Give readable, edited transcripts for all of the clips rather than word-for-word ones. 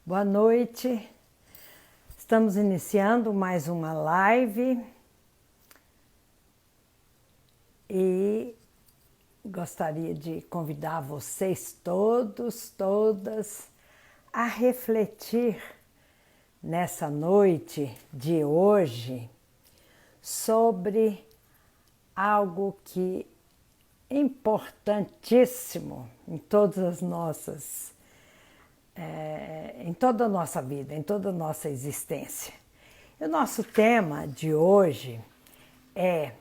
Boa noite. Estamos iniciando mais uma live e gostaria de convidar vocês todos, todas a refletir nessa noite de hoje sobre algo que é importantíssimo em todas as nossas em toda a nossa vida, em toda a nossa existência. E o nosso tema de hoje é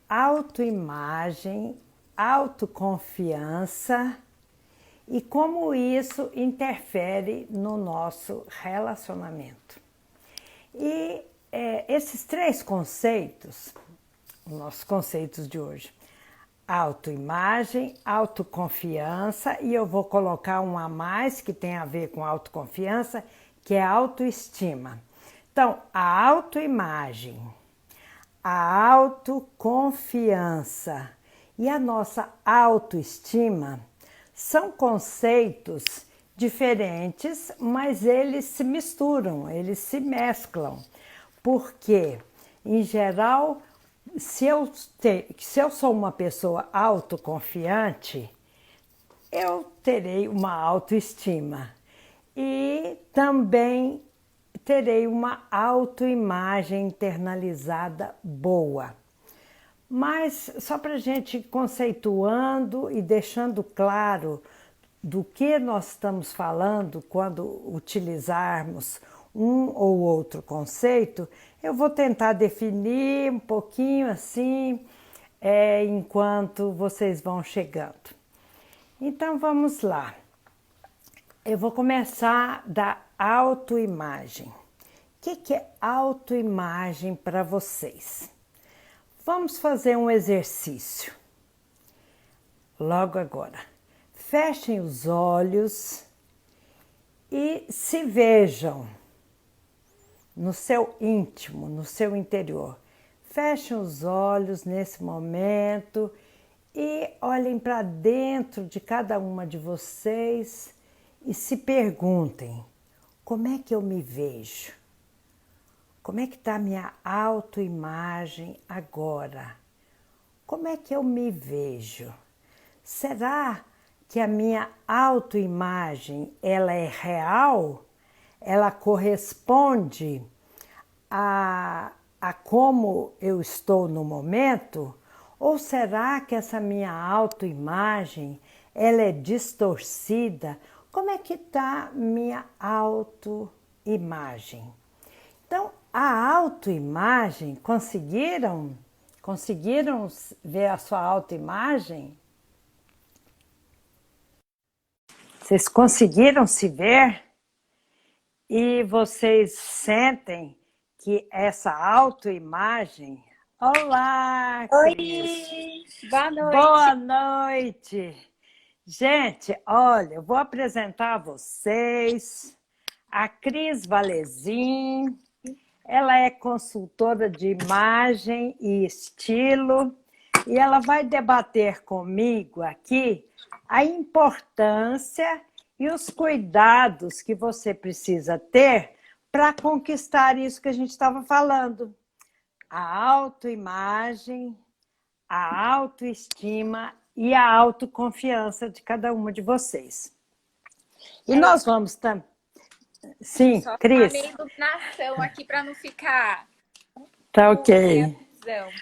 autoimagem, autoconfiança e como isso interfere no nosso relacionamento. E esses três conceitos, os nossos conceitos de hoje, autoimagem, autoconfiança e eu vou colocar um a mais que tem a ver com autoconfiança, que é autoestima. Então, a autoimagem, a autoconfiança e a nossa autoestima são conceitos diferentes, mas eles se misturam, eles se mesclam, porque, em geral, se eu sou uma pessoa autoconfiante, eu terei uma autoestima e também terei uma autoimagem internalizada boa. Mas só para a gente conceituando e deixando claro do que nós estamos falando quando utilizarmos um ou outro conceito, eu vou tentar definir um pouquinho assim, enquanto vocês vão chegando. Então vamos lá. Eu vou começar da autoimagem. O que é autoimagem para vocês? Vamos fazer um exercício. Logo agora. Fechem os olhos e se vejam no seu íntimo, no seu interior. Fechem os olhos nesse momento e olhem para dentro de cada uma de vocês e se perguntem: como é que eu me vejo? Como é que está a minha autoimagem agora? Como é que eu me vejo? Será que a minha autoimagem ela é real? Ela corresponde a como eu estou no momento? Ou será que essa minha autoimagem ela é distorcida? Como é que está minha autoimagem? Então, a autoimagem, conseguiram ver a sua autoimagem? Vocês conseguiram se ver? E vocês sentem que essa autoimagem... Olá, Cris! Oi! Boa noite! Boa noite! Gente, olha, eu vou apresentar a vocês a Cris Valezin. Ela é consultora de imagem e estilo e ela vai debater comigo aqui a importância e os cuidados que você precisa ter para conquistar isso que a gente estava falando. A autoimagem, a autoestima e a autoconfiança de cada uma de vocês. E nós vamos também... Sim, só Cris? Só uma iluminação aqui para não ficar... Tá ok.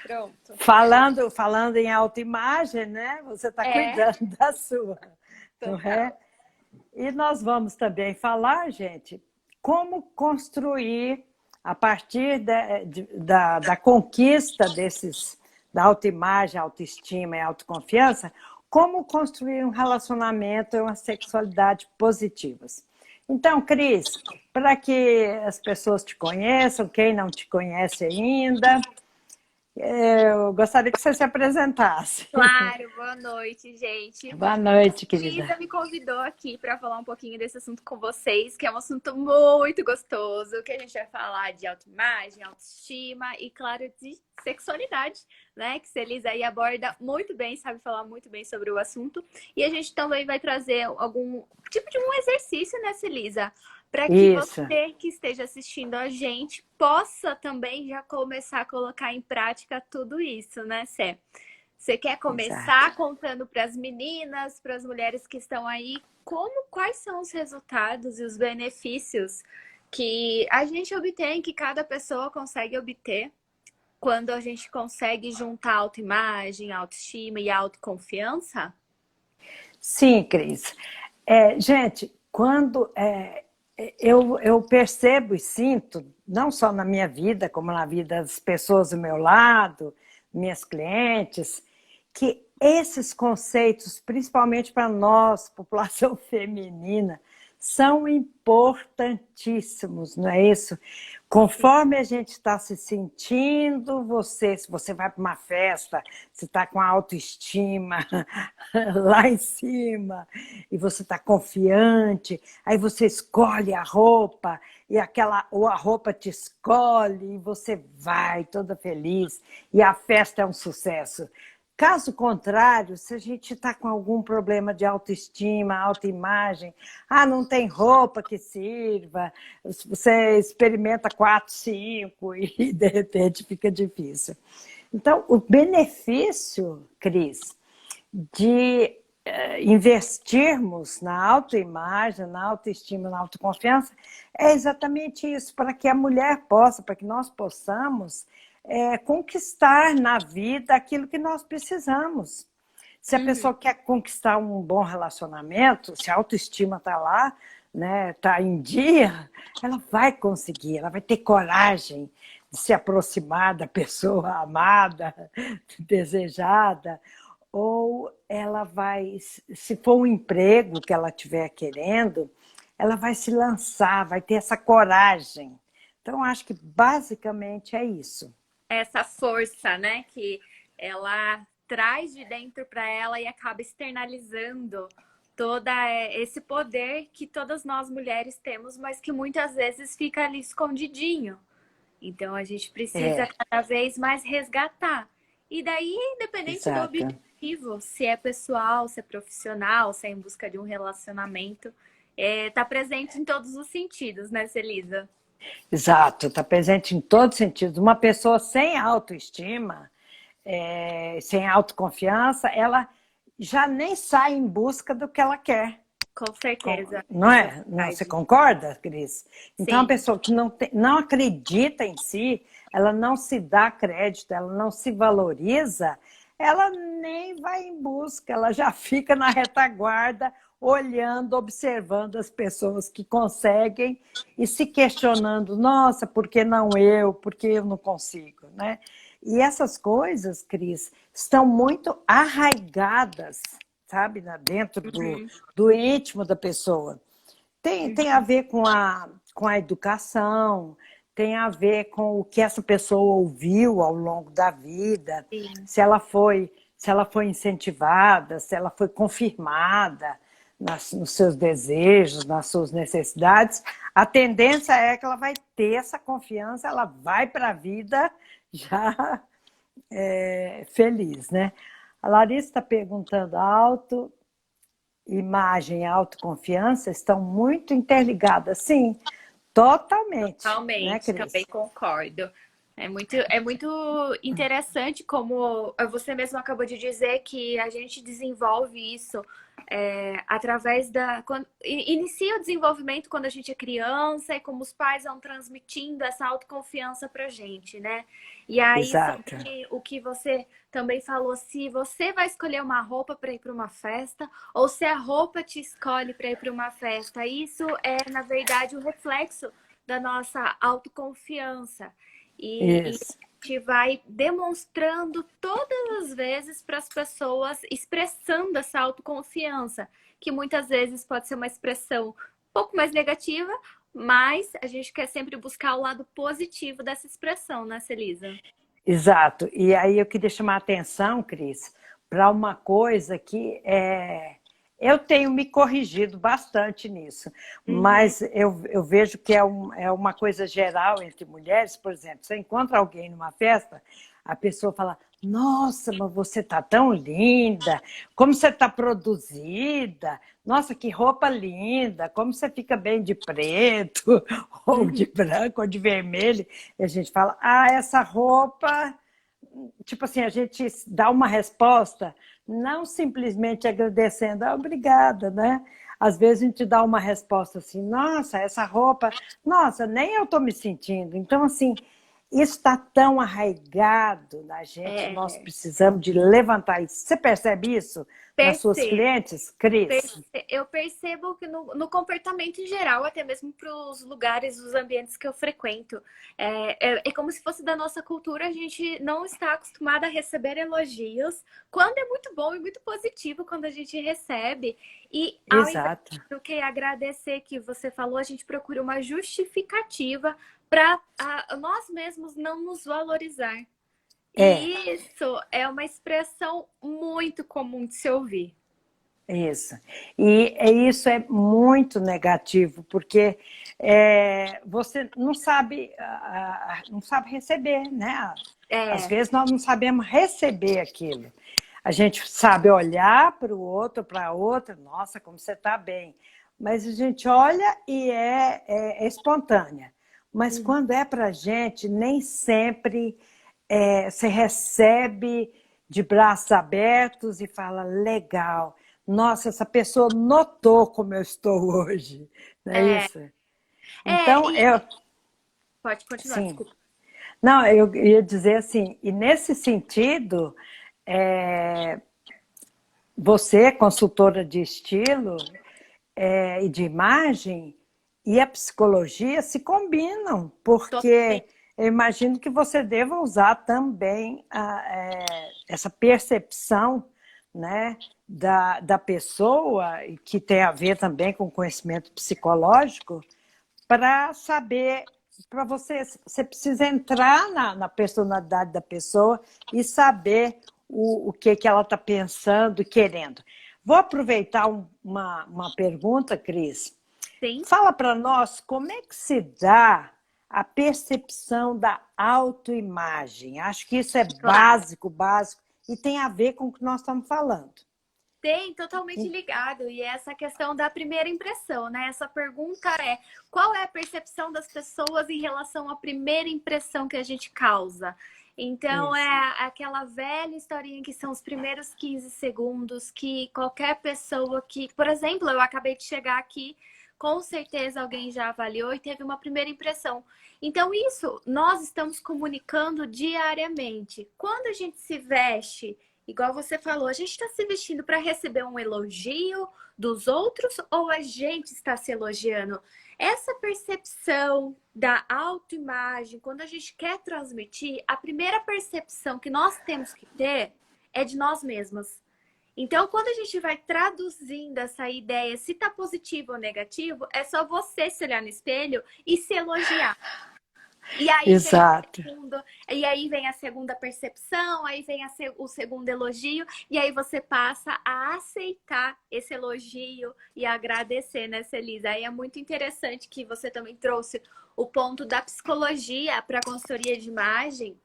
Pronto. Falando em autoimagem, né? Você está cuidando da sua, não é? E nós vamos também falar, gente, como construir, a partir da conquista da autoimagem, autoestima e autoconfiança, como construir um relacionamento e uma sexualidade positivas. Então, Cris, para que as pessoas te conheçam, quem não te conhece ainda, eu gostaria que você se apresentasse. Claro, boa noite, gente. Boa noite, querida. Lisa me convidou aqui para falar um pouquinho desse assunto com vocês, que é um assunto muito gostoso, que a gente vai falar de autoimagem, autoestima e, claro, de sexualidade, né? Que a Lisa aí aborda muito bem, sabe falar muito bem sobre o assunto. E a gente também vai trazer algum tipo de um exercício, né, Celisa? para que Isso, você que esteja assistindo a gente possa também já começar a colocar em prática tudo isso, né, Sé? Você quer exato. começar contando para as meninas, para as mulheres que estão aí, quais são os resultados e os benefícios que a gente obtém, que cada pessoa consegue obter quando a gente consegue juntar autoimagem, autoestima e autoconfiança? Sim, Cris. Gente, quando eu percebo e sinto, não só na minha vida, como na vida das pessoas do meu lado, minhas clientes, que esses conceitos, principalmente para nós, população feminina, são importantíssimos, não é isso? Conforme a gente está se sentindo, se você vai para uma festa, você está com a autoestima lá em cima, e você está confiante, aí você escolhe a roupa, ou a roupa te escolhe, e você vai toda feliz, e a festa é um sucesso. Caso contrário, se a gente está com algum problema de autoestima, autoimagem, não tem roupa que sirva, você experimenta 4, 5 e de repente fica difícil. Então, o benefício, Cris, de investirmos na autoimagem, na autoestima, na autoconfiança, é exatamente isso, para que a mulher possa, para que nós possamos conquistar na vida aquilo que nós precisamos. Se a pessoa quer conquistar um bom relacionamento, se a autoestima está lá, né, está em dia, ela vai conseguir, ela vai ter coragem de se aproximar da pessoa amada, desejada, ou ela vai, se for um emprego que ela estiver querendo, ela vai se lançar, vai ter essa coragem. Então, acho que basicamente é isso. Essa força, né, que ela traz de dentro para ela e acaba externalizando todo esse poder que todas nós mulheres temos, mas que muitas vezes fica ali escondidinho. Então a gente precisa cada vez mais resgatar. E daí, independente do Exato. objetivo, se é pessoal, se é profissional, se é em busca de um relacionamento, tá presente em todos os sentidos, né, Celisa? Exato, está presente em todos os sentidos. Uma pessoa sem autoestima, sem autoconfiança, ela já nem sai em busca do que ela quer. Com certeza. Não Isso é é? Não, você verdade. concorda, Cris? Então, a Sim. pessoa que não acredita em si, ela não se dá crédito, ela não se valoriza, ela nem vai em busca, ela já fica na retaguarda, olhando, observando as pessoas que conseguem e se questionando, nossa, por que não eu? Por que eu não consigo? Né? E essas coisas, Cris, estão muito arraigadas, sabe, dentro do íntimo da pessoa. Tem a ver com a educação, tem a ver com o que essa pessoa ouviu ao longo da vida, Sim. se ela foi incentivada, se ela foi confirmada nos seus desejos, nas suas necessidades. A tendência é que ela vai ter essa confiança, ela vai para a vida já feliz, né? A Larissa está perguntando, autoimagem e autoconfiança estão muito interligadas? Sim, totalmente, né, Totalmente, também Cris? concordo. É muito interessante como você mesmo acabou de dizer que a gente desenvolve isso através inicia o desenvolvimento quando a gente é criança e como os pais vão transmitindo essa autoconfiança pra gente, né? E aí, Exato. o que você também falou, se você vai escolher uma roupa para ir para uma festa ou se a roupa te escolhe para ir para uma festa, isso é, na verdade, o reflexo da nossa autoconfiança. E Isso. a gente vai demonstrando todas as vezes para as pessoas, expressando essa autoconfiança, que muitas vezes pode ser uma expressão um pouco mais negativa, mas a gente quer sempre buscar o lado positivo dessa expressão, né, Celisa? Exato. E aí eu queria chamar a atenção, Cris, para uma coisa que eu tenho me corrigido bastante nisso, mas eu vejo que é uma coisa geral entre mulheres. Por exemplo, você encontra alguém numa festa, a pessoa fala, Nossa, mas você tá tão linda, como você tá produzida, nossa, que roupa linda, como você fica bem de preto, ou de Uhum. branco, ou de vermelho. E a gente fala, essa roupa, tipo assim, a gente dá uma resposta, não simplesmente agradecendo, obrigada, né? Às vezes a gente dá uma resposta assim, nossa, essa roupa, nossa, nem eu estou me sentindo. Então, assim, isso está tão arraigado na gente, nós É, precisamos de levantar isso. Você percebe isso nas suas percebo. clientes, Cris? Eu percebo que no comportamento em geral, até mesmo para os lugares, os ambientes que eu frequento, é como se fosse da nossa cultura, a gente não está acostumada a receber elogios, quando é muito bom e muito positivo quando a gente recebe. E ao invés Exato. do que agradecer que você falou, a gente procura uma justificativa para nós mesmos não nos valorizar. É, E isso é uma expressão muito comum de se ouvir. isso. E isso é muito negativo, porque você não sabe receber, né? Às É. vezes nós não sabemos receber aquilo. A gente sabe olhar para o outro, para a outra, nossa, como você está bem. Mas a gente olha e é espontânea. Mas Uhum. quando é para a gente, nem sempre você recebe de braços abertos e fala, legal, nossa, essa pessoa notou como eu estou hoje, não é É, isso? é, Então, pode continuar, sim, desculpa. não, eu ia dizer assim, e nesse sentido, é, você, consultora de estilo e de imagem, e a psicologia se combinam, porque Totalmente. eu imagino que você deva usar também essa percepção, né, da pessoa, e que tem a ver também com conhecimento psicológico, para saber, você precisa entrar na personalidade da pessoa e saber o que ela está pensando e querendo. Vou aproveitar uma pergunta, Cris. Sim, Fala para nós como é que se dá a percepção da autoimagem. Acho que isso é claro. básico, básico, e tem a ver com o que nós estamos falando. Tem, totalmente ligado. E essa questão da primeira impressão, né? Essa pergunta é: qual é a percepção das pessoas em relação à primeira impressão que a gente causa? Então, Isso. é aquela velha historinha que são os primeiros 15 segundos que qualquer pessoa que, por exemplo, eu acabei de chegar aqui, com certeza alguém já avaliou e teve uma primeira impressão. Então, isso nós estamos comunicando diariamente. Quando a gente se veste igual você falou, a gente está se vestindo para receber um elogio dos outros ou a gente está se elogiando? Essa percepção da autoimagem, quando a gente quer transmitir, a primeira percepção que nós temos que ter é de nós mesmas. Então, quando a gente vai traduzindo essa ideia, se tá positivo ou negativo, é só você se olhar no espelho e se elogiar. E aí chega Exato. e aí vem a segunda percepção, aí vem o segundo elogio, e aí você passa a aceitar esse elogio e agradecer, né, Celisa? Aí é muito interessante que você também trouxe o ponto da psicologia para a consultoria de imagem.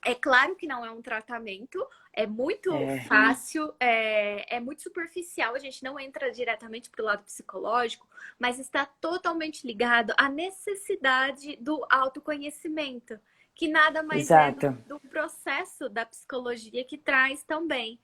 É claro que não é um tratamento, é muito fácil, é muito superficial, a gente não entra diretamente para o lado psicológico, mas está totalmente ligado à necessidade do autoconhecimento, que nada mais é Exato. do processo da psicologia que traz também.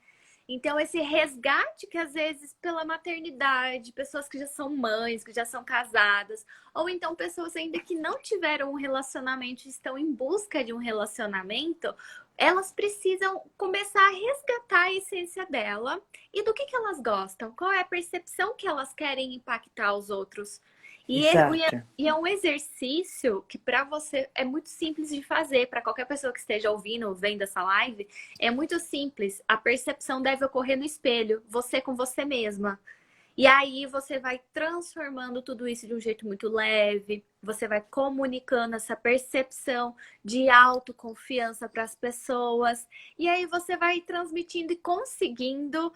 Então, esse resgate que às vezes pela maternidade, pessoas que já são mães, que já são casadas, ou então pessoas ainda que não tiveram um relacionamento, estão em busca de um relacionamento, elas precisam começar a resgatar a essência dela e do que elas gostam, qual é a percepção que elas querem impactar os outros. Exato. E é um exercício que para você é muito simples de fazer, para qualquer pessoa que esteja ouvindo ou vendo essa live, é muito simples. A percepção deve ocorrer no espelho, você com você mesma. E aí você vai transformando tudo isso de um jeito muito leve, você vai comunicando essa percepção de autoconfiança para as pessoas, e aí você vai transmitindo e conseguindo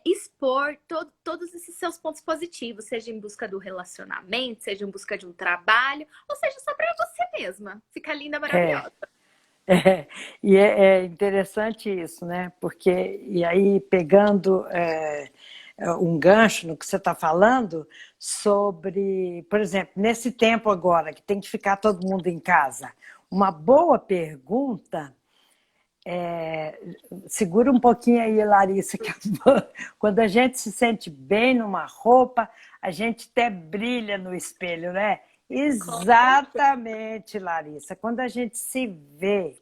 expor todos esses seus pontos positivos, seja em busca do relacionamento, seja em busca de um trabalho, ou seja só para você mesma. Fica linda, É. maravilhosa. É, e é interessante isso, né? Porque, e aí, pegando um gancho no que você está falando, sobre, por exemplo, nesse tempo agora, que tem que ficar todo mundo em casa, uma boa pergunta, segura um pouquinho aí, Larissa, que quando a gente se sente bem numa roupa, a gente até brilha no espelho, né? Com certeza. Exatamente, Larissa. Quando a gente se vê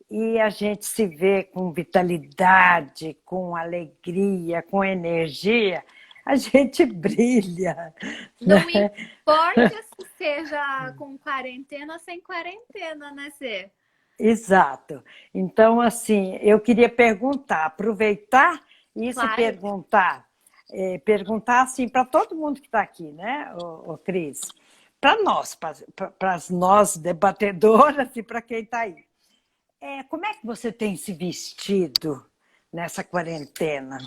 e a gente se vê com vitalidade, com alegria, com energia, a gente brilha, Não né? importa se seja com quarentena ou sem quarentena, né, Cê? Exato. Então, assim, eu queria perguntar, aproveitar isso e Claro. perguntar, perguntar assim para todo mundo que está aqui, né, o Cris? Para nós, para as nós debatedoras e para quem está aí. Como é que você tem se vestido nessa quarentena?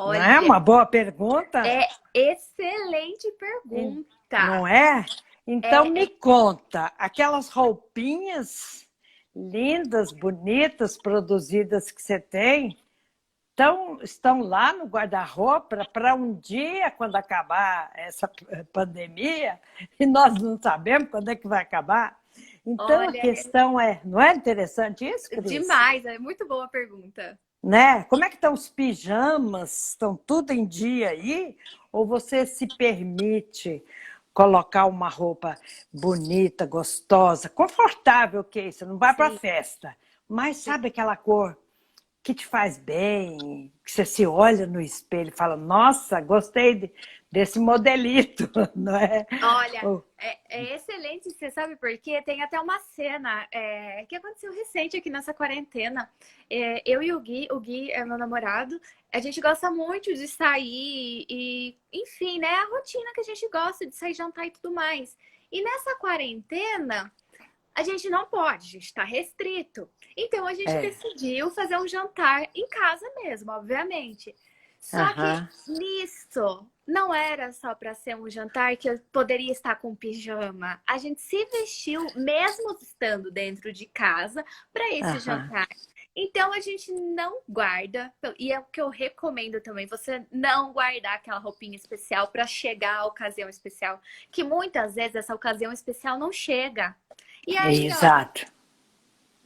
Não é Olha, uma boa pergunta? é excelente pergunta. Não é? Então É, me conta, aquelas roupinhas lindas, bonitas, produzidas que você tem, estão lá no guarda-roupa para um dia, quando acabar essa pandemia, e nós não sabemos quando é que vai acabar. Então a olha, questão não é interessante isso, Cris? demais, é muito boa a pergunta. Né? Como é que estão os pijamas? Estão tudo em dia aí? Ou você se permite colocar uma roupa bonita, gostosa, confortável, que você não vai para Sim, festa, mas sim. sabe aquela cor que te faz bem, que você se olha no espelho e fala, nossa, gostei desse modelito, não é? Olha, Oh, é excelente, você sabe por quê? Tem até uma cena que aconteceu recente aqui nessa quarentena. Eu e o Gui é meu namorado, a gente gosta muito de sair e, enfim, né? A rotina que a gente gosta de sair jantar e tudo mais. E nessa quarentena, a gente não pode, a gente está restrito. Então a gente é, decidiu fazer um jantar em casa mesmo, obviamente. Só que aham, nisso não era só para ser um jantar que eu poderia estar com pijama. A gente se vestiu mesmo estando dentro de casa para esse aham, jantar. Então a gente não guarda, e é o que eu recomendo também, você não guardar aquela roupinha especial para chegar à ocasião especial, que muitas vezes essa ocasião especial não chega. E aí, ó, exato.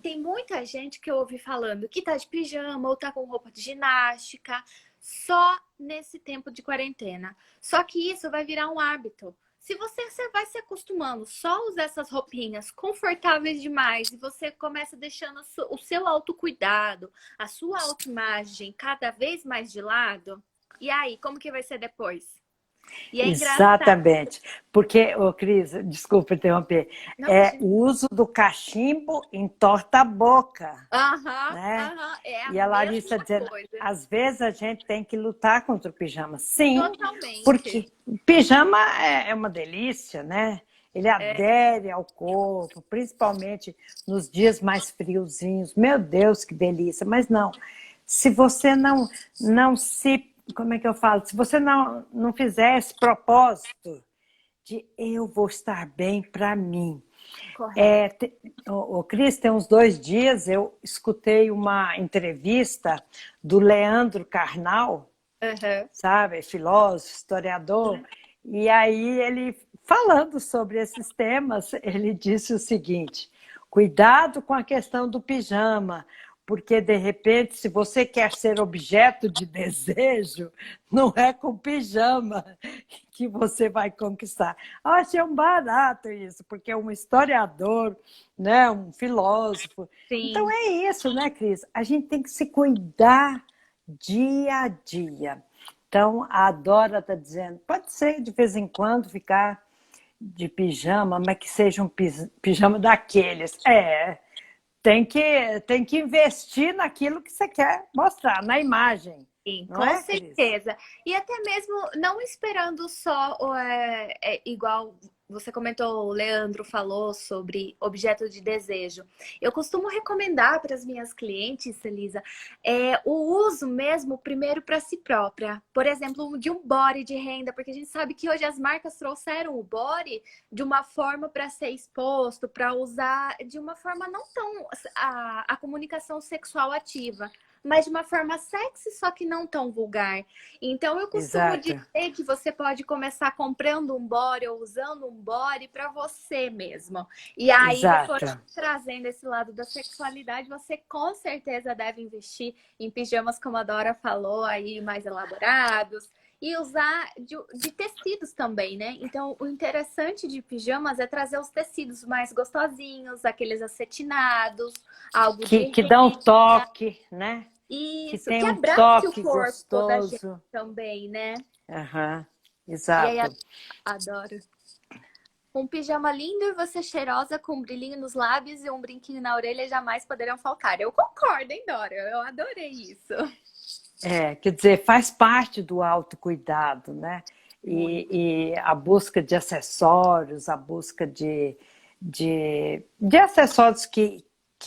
tem muita gente que eu ouvi falando que tá de pijama ou tá com roupa de ginástica só nesse tempo de quarentena. Só que isso vai virar um hábito. Se você vai se acostumando só a usar essas roupinhas confortáveis demais e você começa deixando o seu autocuidado, a sua autoimagem cada vez mais de lado, e aí, como que vai ser depois? E é engraçado. Exatamente. Porque, ô Cris, desculpa interromper, Não, imagina. o uso do cachimbo entorta a boca, Aham, né? aham, é a E a Larissa mesma dizendo, coisa. às vezes a gente tem que lutar contra o pijama. Sim, Totalmente. porque o pijama é uma delícia, né? Ele É, adere ao corpo, principalmente nos dias mais friozinhos. Meu Deus, que delícia! Mas não, se você não se, como é que eu falo? Se você não fizer esse propósito de eu vou estar bem para mim. correto. O Cris, tem uns 2 dias eu escutei uma entrevista do Leandro Carnal, Aham. sabe, filósofo, historiador, e aí ele, falando sobre esses temas, ele disse o seguinte: cuidado com a questão do pijama, porque de repente, se você quer ser objeto de desejo, não é com pijama que você vai conquistar. Eu achei um barato isso, porque é um historiador, né, um filósofo. Então Sim, é isso, né, Cris? A gente tem que se cuidar dia a dia. Então, a Dora está dizendo, pode ser de vez em quando ficar de pijama, mas que seja um pijama daqueles. Tem que investir naquilo que você quer mostrar, na imagem. sim, Não com é, Cris? certeza. E até mesmo não esperando só igual. você comentou, o Leandro falou sobre objeto de desejo. Eu costumo recomendar para as minhas clientes, Elisa, o uso mesmo primeiro para si própria. Por exemplo, de um body de renda, porque a gente sabe que hoje as marcas trouxeram o body de uma forma para ser exposto, para usar de uma forma não tão a comunicação sexual ativa, mas de uma forma sexy, só que não tão vulgar. Então, eu costumo Exato, dizer que você pode começar comprando um body ou usando um body para você mesmo. E aí, depois, exato. trazendo esse lado da sexualidade, você com certeza deve investir em pijamas, como a Dora falou, aí mais elaborados. E usar de tecidos também, né? Então, o interessante de pijamas é trazer os tecidos mais gostosinhos, aqueles acetinados, algo de Que dá um renda. toque, né? Que Isso, tem que um abrace o toque corpo da gente gostoso. também, né? Aham, E aí, exato. adoro. Um pijama lindo e você cheirosa, com um brilhinho nos lábios e um brinquinho na orelha jamais poderão faltar. Eu concordo, hein, Dora? Eu adorei isso. Quer dizer, faz parte do autocuidado, né? Muito. E a busca de acessórios, a busca de acessórios que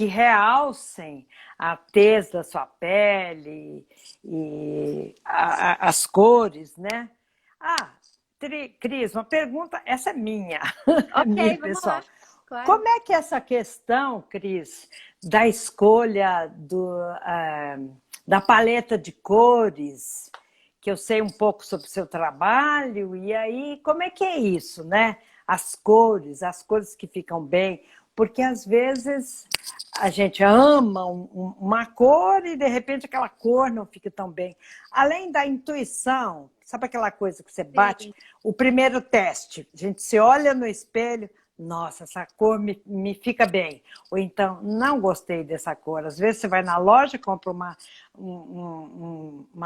realcem a tez da sua pele e as cores, né? Ah, Cris, uma pergunta, essa é minha, é Ok, minha, vamos lá. pessoal. Claro. Como é que essa questão, Cris, da escolha da paleta de cores, que eu sei um pouco sobre o seu trabalho, e aí como é que é isso, né? As cores que ficam bem, porque às vezes a gente ama uma cor e de repente aquela cor não fica tão bem. Além da intuição, sabe aquela coisa que você bate? Sim. O primeiro teste, a gente se olha no espelho, nossa, essa cor me fica bem. Ou então, não gostei dessa cor. Às vezes você vai na loja, compra uma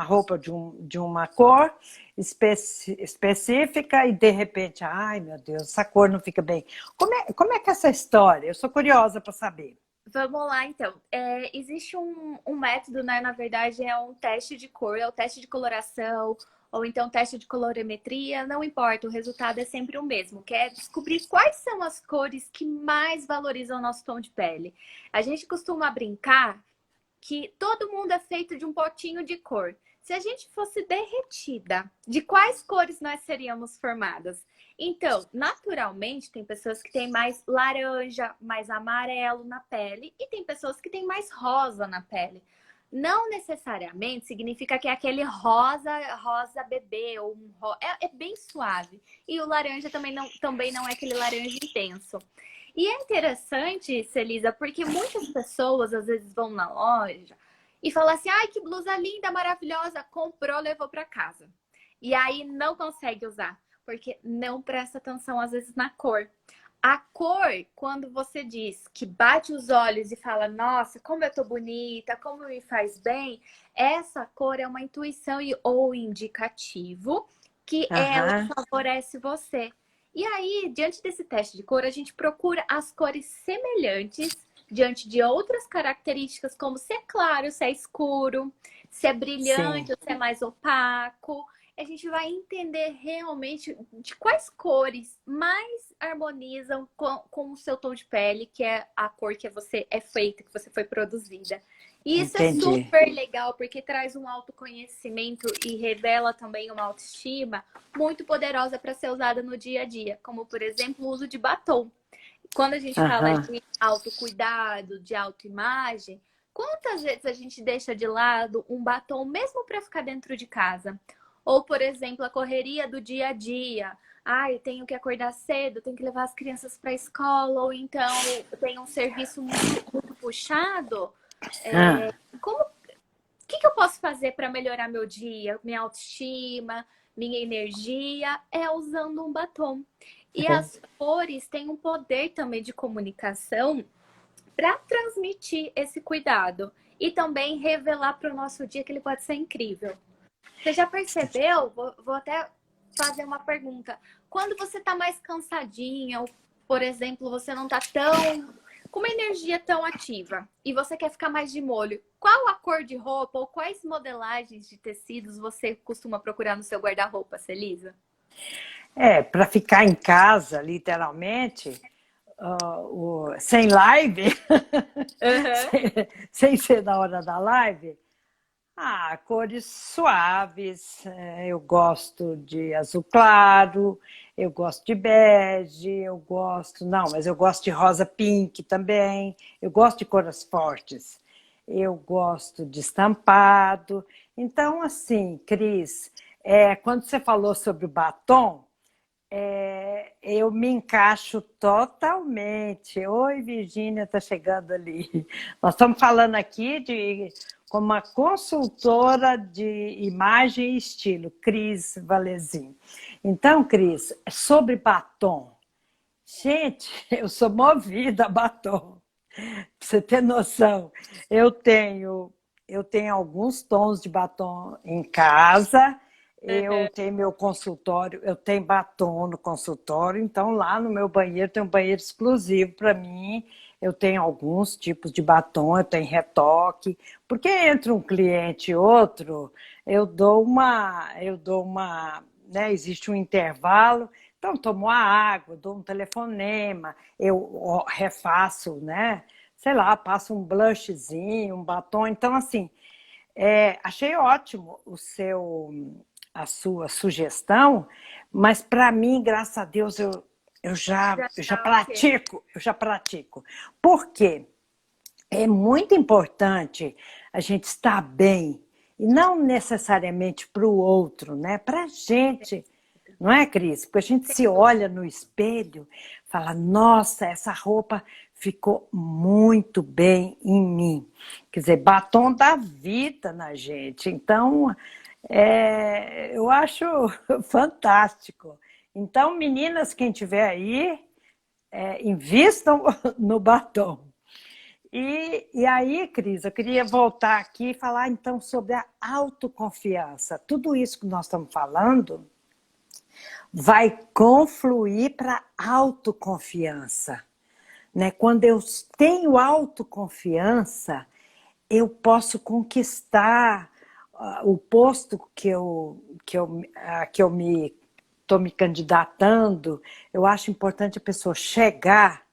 roupa de uma cor específica e de repente, ai meu Deus, essa cor não fica bem. Como é que é essa história? Eu sou curiosa para saber. Vamos lá, então. Existe um método, né? Na verdade, é um teste de cor, é o teste de coloração, ou então teste de colorimetria, não importa, o resultado é sempre o mesmo, que é descobrir quais são as cores que mais valorizam o nosso tom de pele. A gente costuma brincar que todo mundo é feito de um potinho de cor. Se a gente fosse derretida, de quais cores nós seríamos formadas? Então, naturalmente, tem pessoas que têm mais laranja, mais amarelo na pele, e tem pessoas que têm mais rosa na pele. Não necessariamente significa que é aquele rosa bebê, ou é bem suave. E o laranja também não é aquele laranja intenso. E é interessante, Celisa, porque muitas pessoas às vezes vão na loja e falam assim: ai, que blusa linda, maravilhosa, comprou, levou para casa. E aí não consegue usar, porque não presta atenção às vezes na cor. A cor, quando você diz que bate os olhos e fala, nossa, como eu tô bonita, como me faz bem, essa cor é uma intuição ou indicativo que ela Aham, favorece você. E aí, diante desse teste de cor, a gente procura as cores semelhantes diante de outras características, como se é claro, se é escuro, se é brilhante sim, ou se é mais opaco. A gente vai entender realmente de quais cores mais harmonizam com o seu tom de pele, que é a cor que você é feita, que você foi produzida. E isso é entendi. super legal, porque traz um autoconhecimento e revela também uma autoestima muito poderosa para ser usada no dia a dia, como, por exemplo, o uso de batom. Quando a gente fala Aham, de autocuidado, de autoimagem, quantas vezes a gente deixa de lado um batom mesmo para ficar dentro de casa? Ou, por exemplo, a correria do dia a dia. Eu tenho que acordar cedo, tenho que levar as crianças para a escola, ou então eu tenho um serviço muito puxado. ah, O que eu posso fazer para melhorar meu dia, minha autoestima, minha energia? É usando um batom. E as cores têm um poder também de comunicação para transmitir esse cuidado e também revelar para o nosso dia que ele pode ser incrível. Você já percebeu? Vou até fazer uma pergunta. Quando você está mais cansadinha, ou, por exemplo, você não está tão com uma energia tão ativa e você quer ficar mais de molho, qual a cor de roupa ou quais modelagens de tecidos você costuma procurar no seu guarda-roupa, Celisa? Para ficar em casa, literalmente, sem live, Aham. sem ser na hora da live. Cores suaves. Eu gosto de azul claro, eu gosto de bege, eu gosto. Não, mas eu gosto de rosa pink também. Eu gosto de cores fortes. Eu gosto de estampado. Então, assim, Cris, quando você falou sobre o batom, eu me encaixo totalmente. Oi, Virgínia, está chegando ali. Nós estamos falando aqui como uma consultora de imagem e estilo, Cris Valezin. Então, Cris, sobre batom. Gente, eu sou movida a batom. Pra você ter noção, eu tenho, eu tenho alguns tons de batom em casa, eu Aham. tenho meu consultório, eu tenho batom no consultório, então lá no meu banheiro tem um banheiro exclusivo para mim. Eu tenho alguns tipos de batom, eu tenho retoque, porque entre um cliente e outro, né, existe um intervalo. Então, tomo a água, dou um telefonema, eu refaço, né? Sei lá, passo um blushzinho, um batom. Então, assim, achei ótimo a sua sugestão, mas para mim, graças a Deus, Já eu já tá ok. pratico, eu já pratico. Por quê? É muito importante a gente estar bem, e não necessariamente para o outro, né? Para a gente, não é, Cris? Porque a gente Sem se olha dúvida. no espelho, fala, nossa, essa roupa ficou muito bem em mim. Quer dizer, batom dá vida na gente. Então, eu acho fantástico. Então, meninas, quem tiver aí, invistam no batom. E aí, Cris, eu queria voltar aqui e falar então sobre a autoconfiança. Tudo isso que nós estamos falando vai confluir para a autoconfiança, né? Quando eu tenho autoconfiança, eu posso conquistar o posto que eu me estou me candidatando. Eu acho importante a pessoa chegar.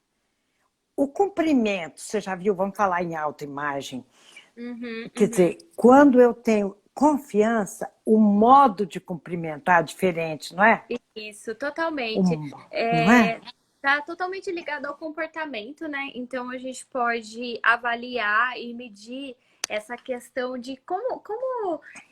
O cumprimento, você já viu, vamos falar em autoimagem. Uhum, Quer uhum. dizer, quando eu tenho confiança, o modo de cumprimentar é diferente, não é? Isso, totalmente. O, não é? É, tá totalmente ligado ao comportamento, né? Então a gente pode avaliar e medir essa questão de como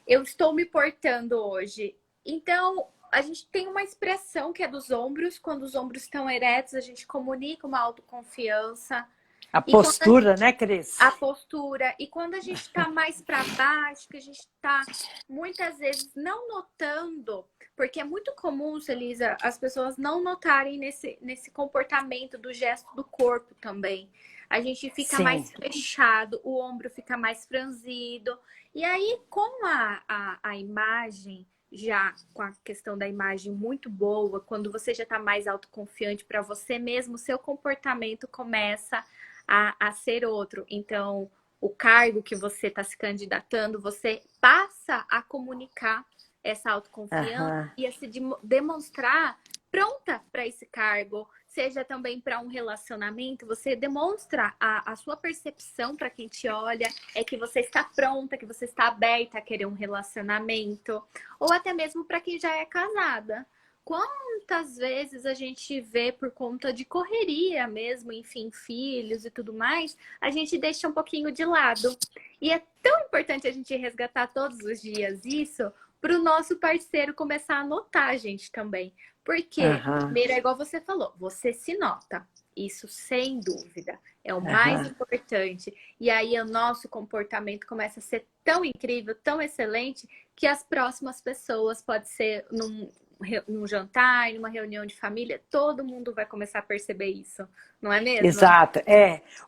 eu estou me portando hoje. Então, a gente tem uma expressão que é dos ombros. Quando os ombros estão eretos, a gente comunica uma autoconfiança. A E quando postura, né, Cris? a postura. E quando a gente está mais para baixo, que a gente está muitas vezes não notando, porque é muito comum, Celisa, as pessoas não notarem nesse comportamento do gesto do corpo também. A gente fica Sim. mais fechado, o ombro fica mais franzido. E aí, com a imagem, já com a questão da imagem muito boa, quando você já está mais autoconfiante para você mesmo, seu comportamento começa a ser outro. Então, o cargo que você está se candidatando, você passa a comunicar essa autoconfiança Aham. e a se demonstrar pronta para esse cargo, seja também para um relacionamento, você demonstra a sua percepção para quem te olha, é que você está pronta, que você está aberta a querer um relacionamento, ou até mesmo para quem já é casada. Quantas vezes a gente vê por conta de correria mesmo, enfim, filhos e tudo mais, a gente deixa um pouquinho de lado. E é tão importante a gente resgatar todos os dias isso para o nosso parceiro começar a notar a gente também. Porque, Aham. primeiro, é igual você falou, você se nota. Isso, sem dúvida, é o mais Aham. importante. E aí, o nosso comportamento começa a ser tão incrível, tão excelente, que as próximas pessoas, pode ser num jantar, numa reunião de família, todo mundo vai começar a perceber isso, não é mesmo? Exato,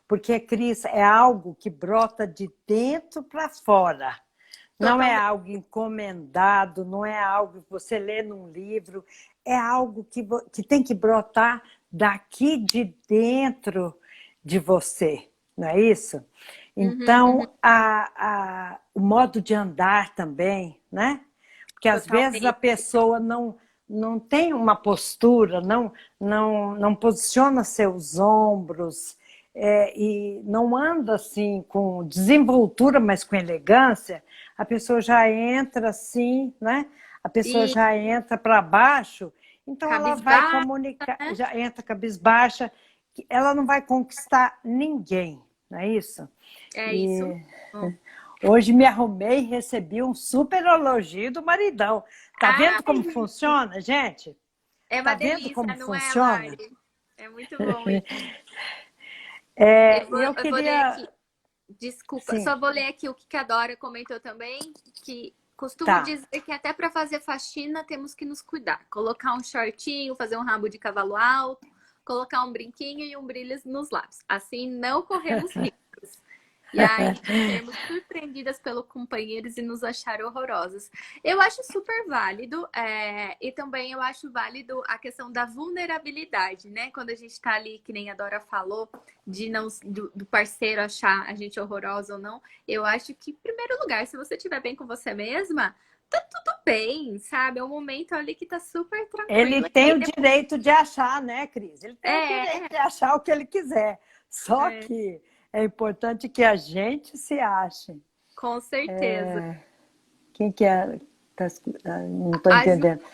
porque, Cris, é algo que brota de dentro para fora. Não é Totalmente. algo encomendado, não é algo que você lê num livro, é algo que tem que brotar daqui de dentro de você, não é isso? Uhum, uhum, Então, o modo de andar também, né? Porque às vezes a totalmente. pessoa não tem uma postura, não posiciona seus ombros, e não anda assim com desenvoltura, mas com elegância, a pessoa já entra assim, né? A pessoa E já entra para baixo, então ela vai cabisbaixo, comunicar, né? já entra cabisbaixa, ela não vai conquistar ninguém, não é isso? É isso. E hoje me arrumei e recebi um super elogio do maridão. Tá vendo como Ai, funciona, gente? é Tá uma vendo como delícia, não é, funciona? Lari? É muito bom isso. E eu Eu vou ler queria. aqui. Desculpa, Sim, só vou ler aqui o que a Dora comentou também, que costumo tá. dizer que até para fazer faxina temos que nos cuidar. Colocar um shortinho, fazer um rabo de cavalo alto, colocar um brinquinho e um brilho nos lábios. Assim não corremos riscos. E aí, de sermos surpreendidas pelos companheiros e nos achar horrorosas. Eu acho super válido, e também eu acho válido a questão da vulnerabilidade, né? Quando a gente tá ali, que nem a Dora falou, de não do parceiro achar a gente horrorosa ou não. Eu acho que, em primeiro lugar, se você estiver bem com você mesma, tá tudo bem, sabe? É um momento ali que tá super Ele tranquilo. E tem aí o depois. direito de achar, né, Cris? Ele tem o É, direito de achar o que ele quiser. Só é, que é importante que a gente se ache. com certeza. Quem que é? Não estou A Ju, entendendo.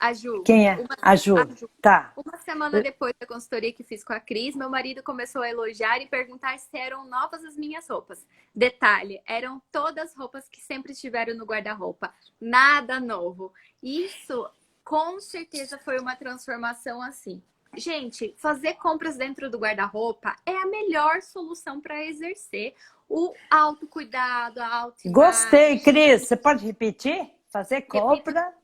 a Ju, Quem é? uma, A a Ju. Ju. Tá. Uma semana depois da consultoria que fiz com a Cris, meu marido começou a elogiar e perguntar se eram novas as minhas roupas. Detalhe, eram todas roupas que sempre estiveram no guarda-roupa. Nada novo. Isso, com certeza, foi uma transformação assim. Gente, fazer compras dentro do guarda-roupa é a melhor solução para exercer o autocuidado, a Gostei, autoimagem. Cris. Você pode repetir? Fazer Repito, compra?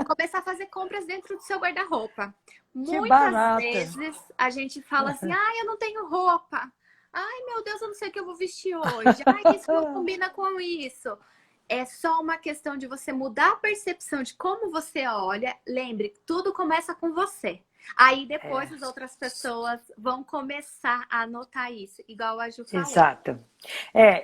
começar a fazer compras dentro do seu guarda-roupa. Que Muitas barato. vezes a gente fala assim: ai, eu não tenho roupa. Ai, meu Deus, eu não sei o que eu vou vestir hoje. Ai, isso não combina com isso. É só uma questão de você mudar a percepção de como você olha. Lembre, tudo começa com você. Aí depois as outras pessoas vão começar a notar isso, igual a Ju falou. Exato.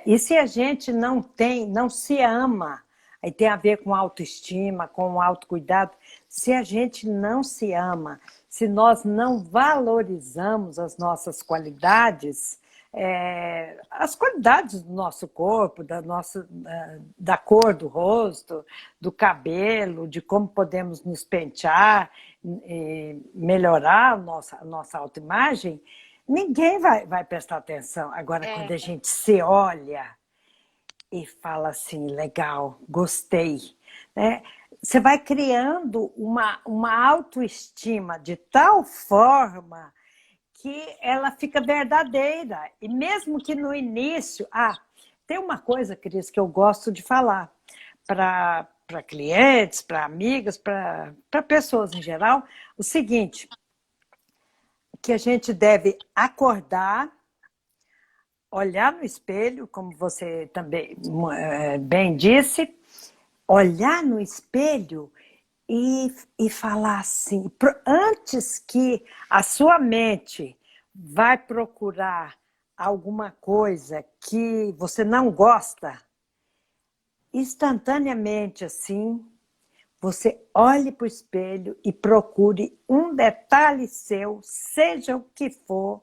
E se a gente não se ama, aí tem a ver com autoestima, com autocuidado, se a gente não se ama, se nós não valorizamos as nossas qualidades, as qualidades do nosso corpo, da cor do rosto, do cabelo, de como podemos nos pentear, melhorar a nossa autoimagem, ninguém vai prestar atenção. Agora, quando É, a gente se olha e fala assim, legal, gostei, né? Você vai criando uma autoestima de tal forma que ela fica verdadeira. E mesmo que no início... tem uma coisa, Cris, que eu gosto de falar para clientes, para amigas, para pessoas em geral, o seguinte, que a gente deve acordar, olhar no espelho, como você também bem disse, olhar no espelho e falar assim, antes que a sua mente vai procurar alguma coisa que você não gosta, instantaneamente assim, você olhe para o espelho e procure um detalhe seu, seja o que for,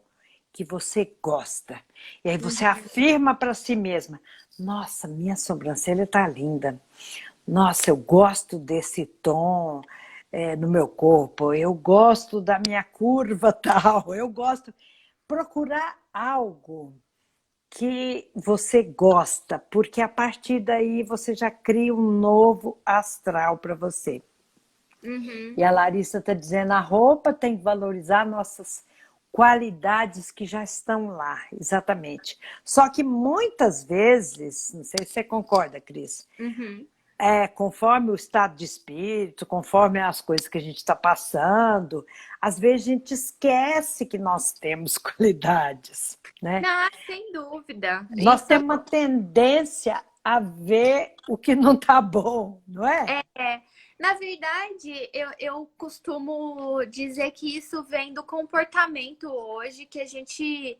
que você gosta. E aí você afirma para si mesma, nossa, minha sobrancelha está linda. Nossa, eu gosto desse tom no meu corpo. Eu gosto da minha curva tal. Eu gosto. Procurar algo que você gosta, porque a partir daí você já cria um novo astral para você. uhum. E a Larissa está dizendo, a roupa tem que valorizar nossas qualidades que já estão lá, exatamente. Só que muitas vezes, não sei se você concorda, Cris, Uhum. conforme o estado de espírito, conforme as coisas que a gente está passando, às vezes a gente esquece que nós temos qualidades, né? Não, sem dúvida. Nós Isso temos uma tendência a ver o que não está bom, não é? é. Na verdade, eu costumo dizer que isso vem do comportamento hoje que a gente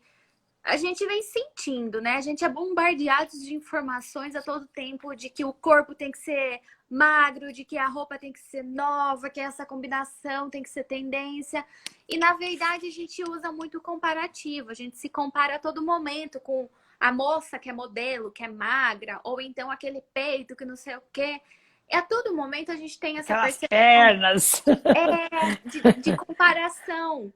vem sentindo, né? A gente é bombardeado de informações a todo tempo de que o corpo tem que ser magro, de que a roupa tem que ser nova, que essa combinação tem que ser tendência. E na verdade a gente usa muito comparativo, a gente se compara a todo momento com a moça que é modelo, que é magra, ou então aquele peito que não sei o quê. E a todo momento a gente tem essa Aquelas percepção pernas. de comparação.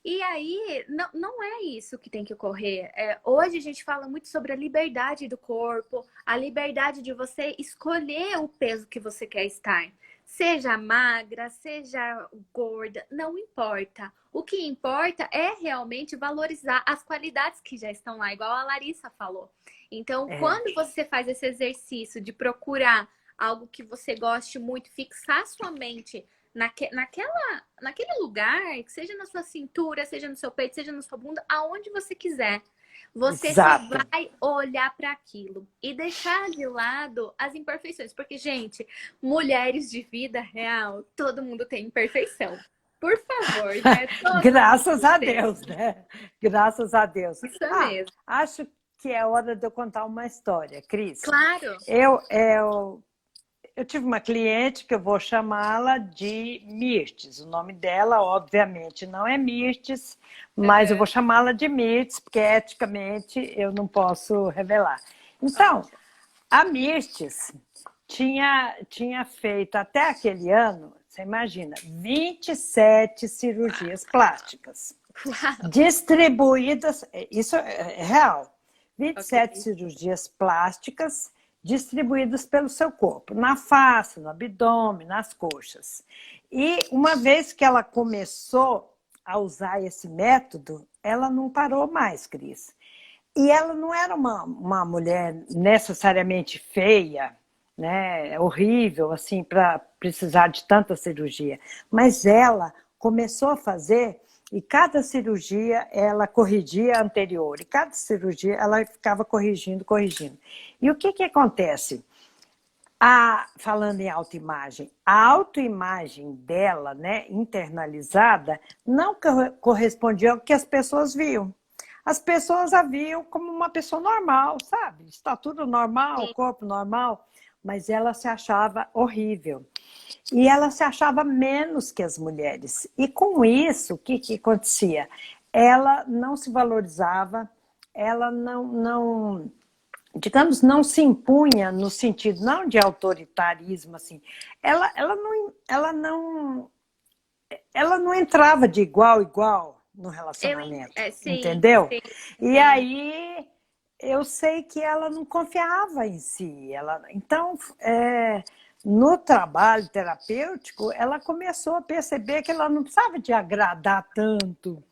E aí, não é isso que tem que ocorrer. Hoje a gente fala muito sobre a liberdade do corpo, a liberdade de você escolher o peso que você quer estar. Seja magra, seja gorda, não importa. O que importa é realmente valorizar as qualidades que já estão lá, igual a Larissa falou. Então, É, quando você faz esse exercício de procurar algo que você goste muito, fixar sua mente naquele lugar, que seja na sua cintura, seja no seu peito, seja na sua bunda, aonde você quiser. Você só exato. vai olhar para aquilo e deixar de lado as imperfeições. Porque, gente, mulheres de vida real, todo mundo tem imperfeição. Por favor, né? Todo Graças mundo a tem. Deus, né? Graças a Deus. Isso mesmo. Acho que é hora de eu contar uma história, Cris. Claro. Eu tive uma cliente que eu vou chamá-la de Mirtes. O nome dela, obviamente, não é Mirtes, mas eu vou Uhum. chamá-la de Mirtes, porque eticamente eu não posso revelar. Então, a Mirtes tinha feito até aquele ano, você imagina, 27 cirurgias plásticas, Uau. distribuídas, isso é real, vinte e Ok. sete cirurgias plásticas distribuídas pelo seu corpo, na face, no abdômen, nas coxas. E uma vez que ela começou a usar esse método, ela não parou mais, Cris. E ela não era uma mulher necessariamente feia, né, horrível, assim, para precisar de tanta cirurgia. Mas ela começou a fazer e cada cirurgia ela corrigia a anterior. E cada cirurgia ela ficava corrigindo, corrigindo. E o que que acontece? Falando em autoimagem, a autoimagem dela, né, internalizada, não correspondia ao que as pessoas viam. As pessoas a viam como uma pessoa normal, sabe? Estatura normal, Sim. corpo normal, mas ela se achava horrível. E ela se achava menos que as mulheres. E com isso, o que acontecia? Ela não se valorizava, ela não digamos, não se impunha no sentido não de autoritarismo, assim. Ela não entrava de igual a igual no relacionamento, Sim, entendeu? sim, E sim. aí eu sei que ela não confiava em si. Então, no trabalho terapêutico, ela começou a perceber que ela não precisava de agradar tanto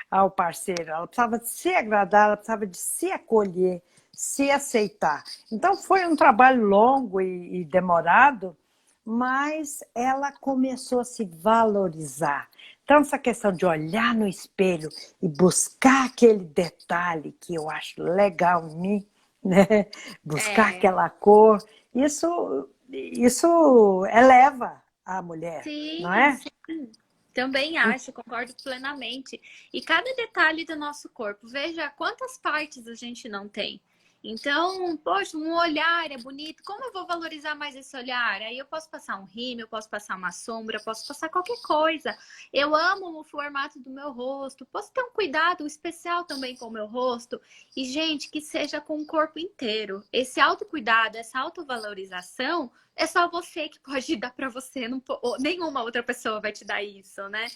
ao parceiro, ela precisava de se agradar, ela precisava de se acolher, se aceitar. Então foi um trabalho longo e demorado, mas ela começou a se valorizar. Então essa questão de olhar no espelho e buscar aquele detalhe que eu acho legal em mim, né? Buscar É. aquela cor, isso eleva a mulher, não Sim, é? sim. Também acho, concordo plenamente. E cada detalhe do nosso corpo, veja quantas partes a gente não tem. Então, poxa, um olhar é bonito. Como eu vou valorizar mais esse olhar? Aí eu posso passar um rímel, eu posso passar uma sombra, eu posso passar qualquer coisa. Eu amo o formato do meu rosto. Posso ter um cuidado especial também com o meu rosto. E, gente, que seja com o corpo inteiro. Esse autocuidado, essa autovalorização é só você que pode dar para você, não, nenhuma outra pessoa vai te dar isso, né?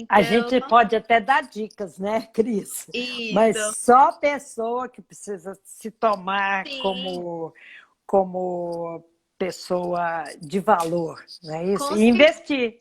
A Então, gente pode até dar dicas, né, Cris? Mas isso. só a pessoa que precisa se tomar Sim, como pessoa de valor, não é isso? com E certeza. investir.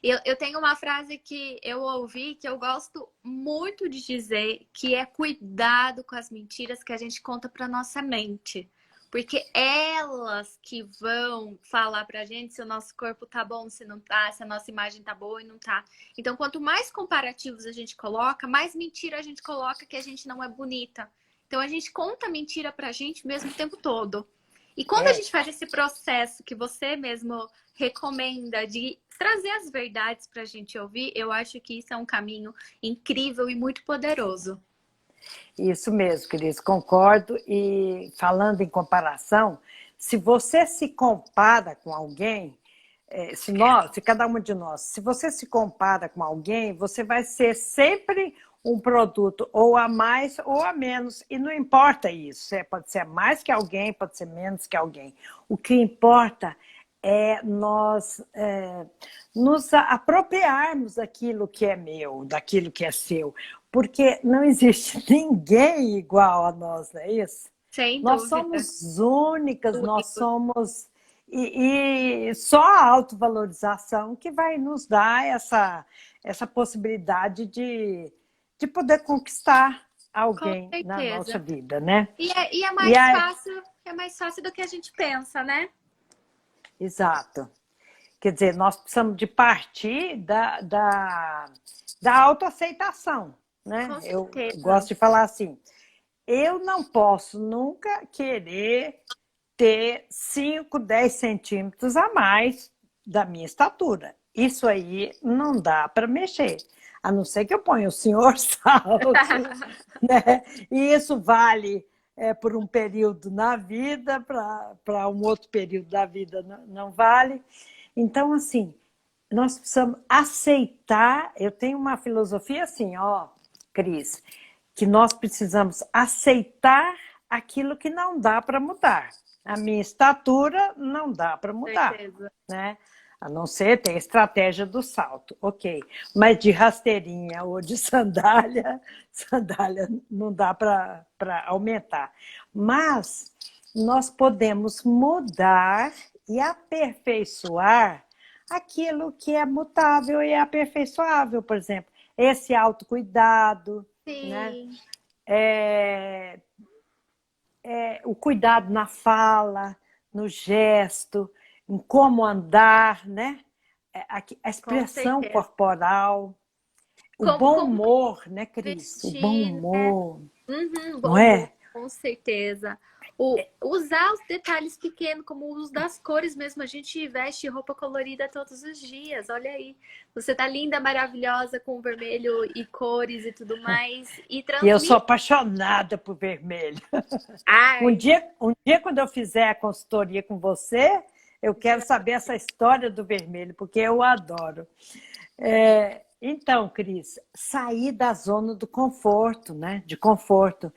Eu tenho uma frase que eu ouvi que eu gosto muito de dizer, que é cuidado com as mentiras que a gente conta para nossa mente. Porque elas que vão falar pra gente se o nosso corpo tá bom, se não tá, se a nossa imagem tá boa e não tá. Então, quanto mais comparativos a gente coloca, mais mentira a gente coloca que a gente não é bonita. Então, a gente conta mentira pra gente mesmo o tempo todo. E quando a É, gente faz esse processo que você mesmo recomenda de trazer as verdades para a gente ouvir, eu acho que isso é um caminho incrível e muito poderoso. isso mesmo, Cris, concordo. E falando em comparação, se você se compara com alguém, se cada uma de nós, se você se compara com alguém, você vai ser sempre um produto ou a mais ou a menos, e não importa isso, pode ser mais que alguém, pode ser menos que alguém. O que importa é nós nos apropriarmos daquilo que é meu, daquilo que é seu, porque não existe ninguém igual a nós, não é isso? Sem Nós dúvida. somos únicas, nós Único. somos... E só a autovalorização que vai nos dar essa possibilidade de poder conquistar Com alguém na nossa certeza. vida, né? E E aí, é mais fácil do que a gente pensa, né? exato. Quer dizer, nós precisamos de partir da autoaceitação, né? Com Eu certeza. gosto de falar assim, eu não posso nunca querer ter 5, 10 centímetros a mais da minha estatura. Isso aí não dá para mexer. A não ser que eu ponha o senhor salto, né? E isso vale por um período na vida, para um outro período da vida não vale. Então, assim, nós precisamos aceitar. Eu tenho uma filosofia assim, ó, Cris, que nós precisamos aceitar aquilo que não dá para mudar. A minha estatura não dá para mudar, Certeza. né? A não ser, tem a estratégia do salto, ok. Mas de rasteirinha ou de sandália, sandália não dá para aumentar. Mas nós podemos mudar e aperfeiçoar aquilo que é mutável e aperfeiçoável, por exemplo, esse autocuidado, né? Sim, O cuidado na fala, no gesto, em como andar, né? A com expressão certeza. corporal, o bom Como humor, né, Cris? O bom vestir, né? humor, Uhum, não bom humor, é? com certeza. Usar os detalhes pequenos, como o uso das cores mesmo. A gente veste roupa colorida todos os dias. Olha aí. Você tá linda, maravilhosa, com vermelho e cores e tudo mais. E E eu sou transmite. apaixonada por vermelho. Ai, Um dia, quando eu fizer a consultoria com você, eu quero saber essa história do vermelho, porque eu adoro. Então, Cris, sair da zona do conforto, né? De conforto.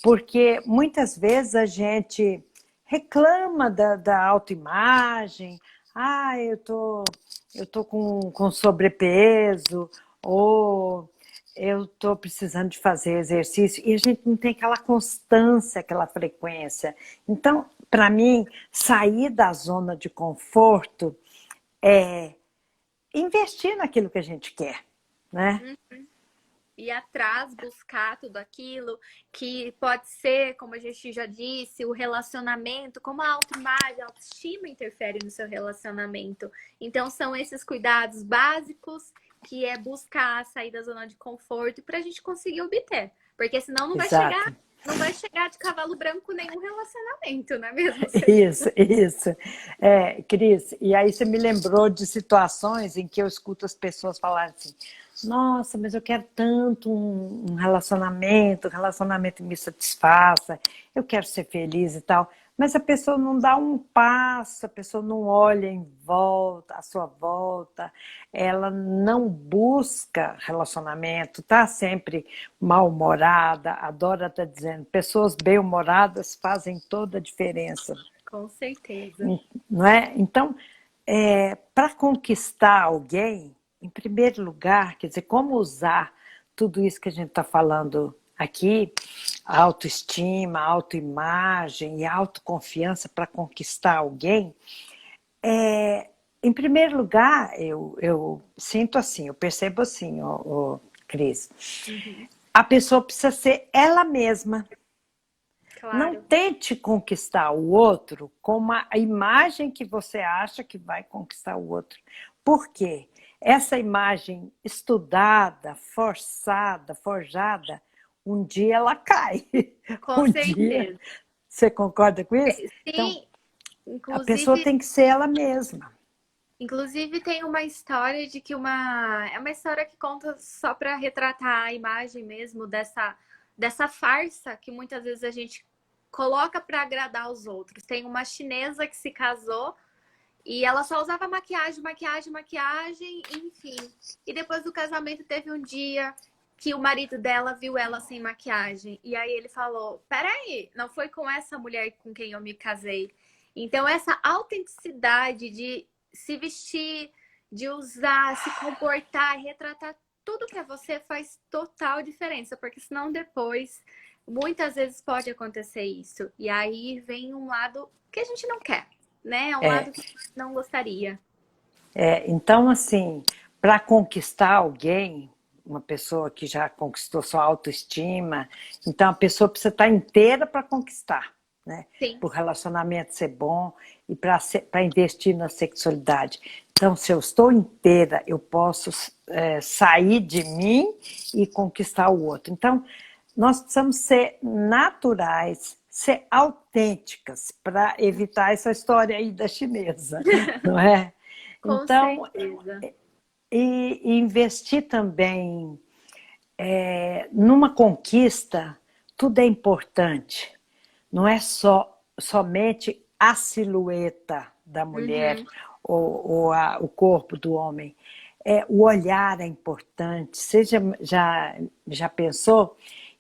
Porque muitas vezes a gente reclama da autoimagem. Ah, eu tô com sobrepeso, ou eu estou precisando de fazer exercício, e a gente não tem aquela constância, aquela frequência. Então, para mim, sair da zona de conforto é investir naquilo que a gente quer, né? ir atrás, buscar tudo aquilo que pode ser, como a gente já disse, o relacionamento, como a autoimagem, a autoestima interfere no seu relacionamento. Então, são esses cuidados básicos que é buscar sair da zona de conforto para a gente conseguir obter. Porque senão Exato. não vai chegar de cavalo branco nenhum relacionamento, não é mesmo? Isso. Cris, e aí você me lembrou de situações em que eu escuto as pessoas falarem assim, nossa, mas eu quero tanto um relacionamento me satisfaça, eu quero ser feliz e tal. Mas a pessoa não dá um passo, a pessoa não olha em volta, à sua volta, ela não busca relacionamento, tá sempre mal-humorada. A Dora está dizendo, pessoas bem-humoradas fazem toda a diferença, Com certeza. não é? Então, para conquistar alguém, em primeiro lugar, quer dizer, como usar tudo isso que a gente está falando aqui, a autoestima, a autoimagem e a autoconfiança para conquistar alguém, em primeiro lugar, eu sinto assim, eu percebo assim, Cris, Uhum. a pessoa precisa ser ela mesma. Não Claro. tente conquistar o outro com a imagem que você acha que vai conquistar o outro. Por quê? Essa imagem estudada, forçada, forjada, um dia ela cai. Com Um dia. certeza. Você concorda com isso? Então, Sim, a pessoa inclusive, tem que ser ela mesma. inclusive tem uma história de que é uma história que conta só para retratar a imagem mesmo dessa farsa que muitas vezes a gente coloca para agradar os outros. Tem uma chinesa que se casou e ela só usava maquiagem, maquiagem, maquiagem, enfim. E depois do casamento teve um dia que o marido dela viu ela sem maquiagem. E aí ele falou: peraí, não foi com essa mulher com quem eu me casei. Então, essa autenticidade de se vestir, de usar, se comportar, retratar tudo que é você faz total diferença, porque senão depois, muitas vezes pode acontecer isso. E aí vem um lado que a gente não quer, né? Um É, lado que a gente não gostaria. então, assim, para conquistar alguém, uma pessoa que já conquistou sua autoestima, então a pessoa precisa estar inteira para conquistar, né? Sim, Para o relacionamento ser bom e para investir na sexualidade. Então, se eu estou inteira, eu posso sair de mim e conquistar o outro. Então, nós precisamos ser naturais, ser autênticas para evitar essa história aí da chinesa, não é? com Então, certeza. e investir também numa conquista, tudo é importante. Não é somente a silhueta da mulher Uhum. ou o corpo do homem. O olhar é importante. Você já pensou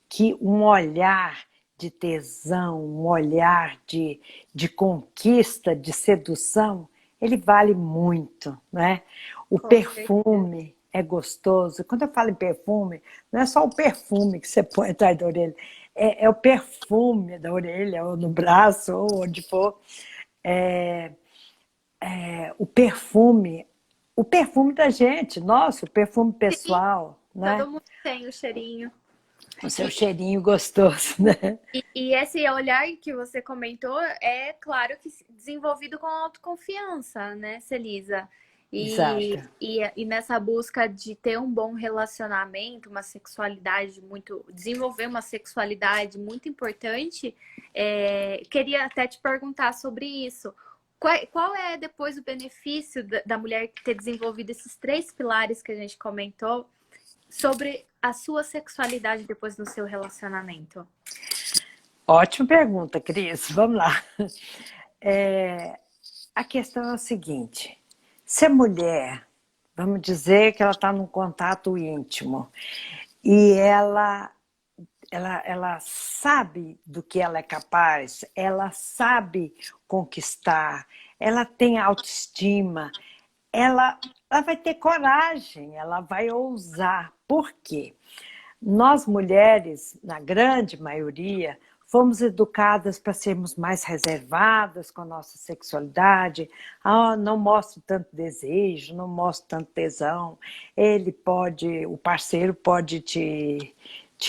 que um olhar de tesão, um olhar de conquista, de sedução, ele vale muito, né? O Com certeza. perfume é gostoso. Quando eu falo em perfume, não é só o perfume que você põe atrás da orelha, é o perfume da orelha, ou no braço, ou onde for. É, o perfume da gente, nossa, o perfume Sim, pessoal, né? todo mundo tem o cheirinho. O seu cheirinho gostoso, né? E esse olhar que você comentou é, claro, que desenvolvido com autoconfiança, né, Celisa? Exato. E nessa busca de ter um bom relacionamento, uma sexualidade muito. Desenvolver uma sexualidade muito importante, queria até te perguntar sobre isso. Qual é depois o benefício da mulher ter desenvolvido esses três pilares que a gente comentou sobre a sua sexualidade depois no seu relacionamento? Ótima pergunta, Cris. Vamos lá. É, a questão é o seguinte: se a mulher, vamos dizer que ela está num contato íntimo e ela sabe do que ela é capaz, ela sabe conquistar, ela tem autoestima, ela vai ter coragem, ela vai ousar. Por quê? Nós mulheres, na grande maioria, fomos educadas para sermos mais reservadas com a nossa sexualidade. Não mostro tanto desejo, não mostro tanto tesão. O parceiro pode te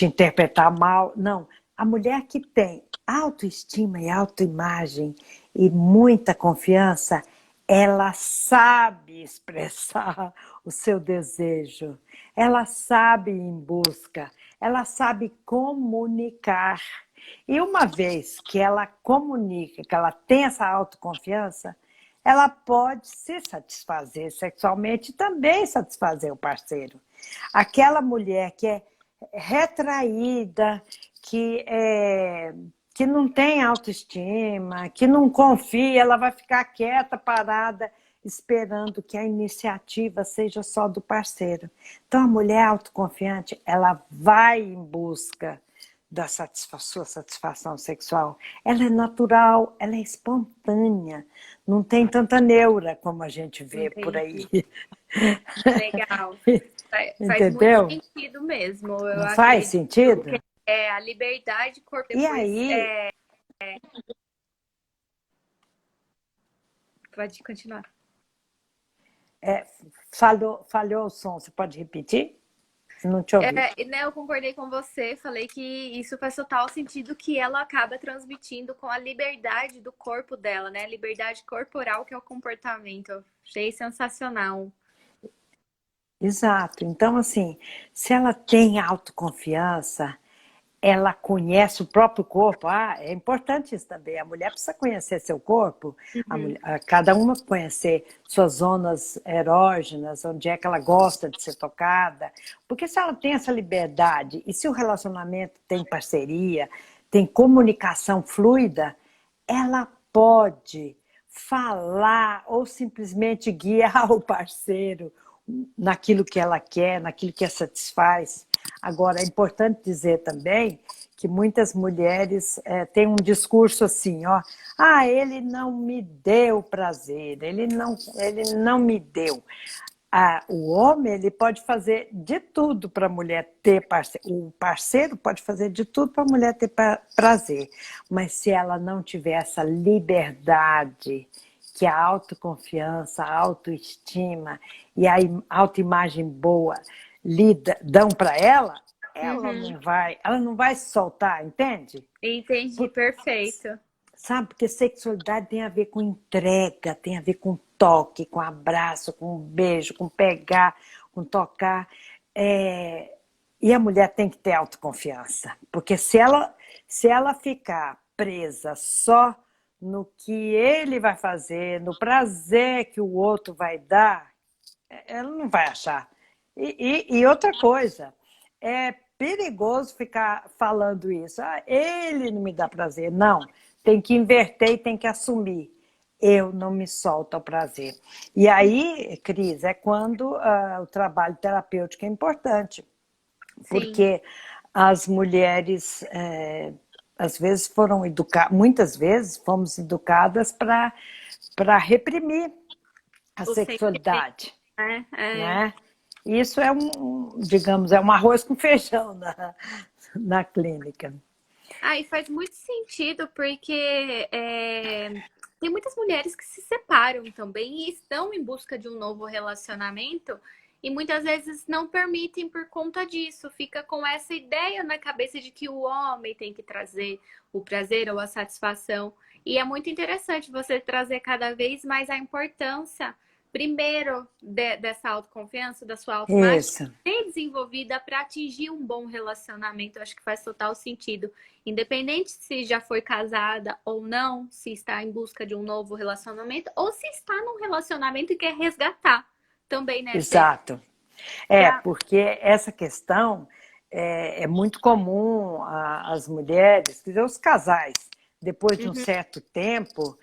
interpretar mal. Não, a mulher que tem autoestima e autoimagem e muita confiança, ela sabe expressar o seu desejo, ela sabe ir em busca, ela sabe comunicar. E uma vez que ela comunica, que ela tem essa autoconfiança, ela pode se satisfazer sexualmente e também satisfazer o parceiro. Aquela mulher que é retraída, que não tem autoestima, que não confia, ela vai ficar quieta, parada, esperando que a iniciativa seja só do parceiro. Então, a mulher autoconfiante, ela vai em busca da sua satisfação sexual. Ela é natural, ela é espontânea, não tem tanta neura como a gente vê por aí. Entendi. Legal. Faz muito Entendeu? sentido mesmo. Eu Não faz acredito que sentido? é a liberdade corpo E depois. aí, Pode continuar. falhou o som, você pode repetir? Não te ouvi. Né, eu concordei com você, falei que isso faz total sentido que ela acaba transmitindo com a liberdade do corpo dela, né? A liberdade corporal que é o comportamento. Eu achei sensacional. Exato. Então, assim, se ela tem autoconfiança, ela conhece o próprio corpo. É importante isso também. A mulher precisa conhecer seu corpo, Uhum. cada uma conhecer suas zonas erógenas, onde é que ela gosta de ser tocada. Porque se ela tem essa liberdade, e se o relacionamento tem parceria, tem comunicação fluida, ela pode falar ou simplesmente guiar o parceiro naquilo que ela quer, naquilo que a satisfaz. Agora, é importante dizer também que muitas mulheres têm um discurso assim, ó, ele não me deu prazer, ele não me deu. O homem ele pode fazer de tudo para a mulher ter parceiro. O parceiro pode fazer de tudo para a mulher ter prazer. Mas se ela não tiver essa liberdade, que a autoconfiança, a autoestima e a autoimagem boa dão para ela, ela não vai se soltar, entende? Entendi, perfeito. Sabe, porque sexualidade tem a ver com entrega, tem a ver com toque, com abraço, com beijo, com pegar, com tocar. E a mulher tem que ter autoconfiança, porque se ela ficar presa só no que ele vai fazer, no prazer que o outro vai dar, ela não vai achar. E outra coisa, é perigoso ficar falando isso. Ele não me dá prazer. Não, tem que inverter e tem que assumir. Eu não me solto ao prazer. E aí, Cris, é quando o trabalho terapêutico é importante. Sim. Porque as mulheres, às vezes foram educadas, muitas vezes fomos educadas para reprimir a sexualidade. Né? Isso é digamos, é um arroz com feijão na clínica. E faz muito sentido, porque tem muitas mulheres que se separam também e estão em busca de um novo relacionamento e muitas vezes não permitem por conta disso. Fica com essa ideia na cabeça de que o homem tem que trazer o prazer ou a satisfação. E é muito interessante você trazer cada vez mais a importância, primeiro, dessa autoconfiança, da sua autoimagem, ser desenvolvida para atingir um bom relacionamento. Eu acho que faz total sentido. Independente se já foi casada ou não, se está em busca de um novo relacionamento, ou se está num relacionamento e quer resgatar também, né? Exato. Porque essa questão é muito comum às mulheres, quer dizer, os casais, depois de um certo tempo,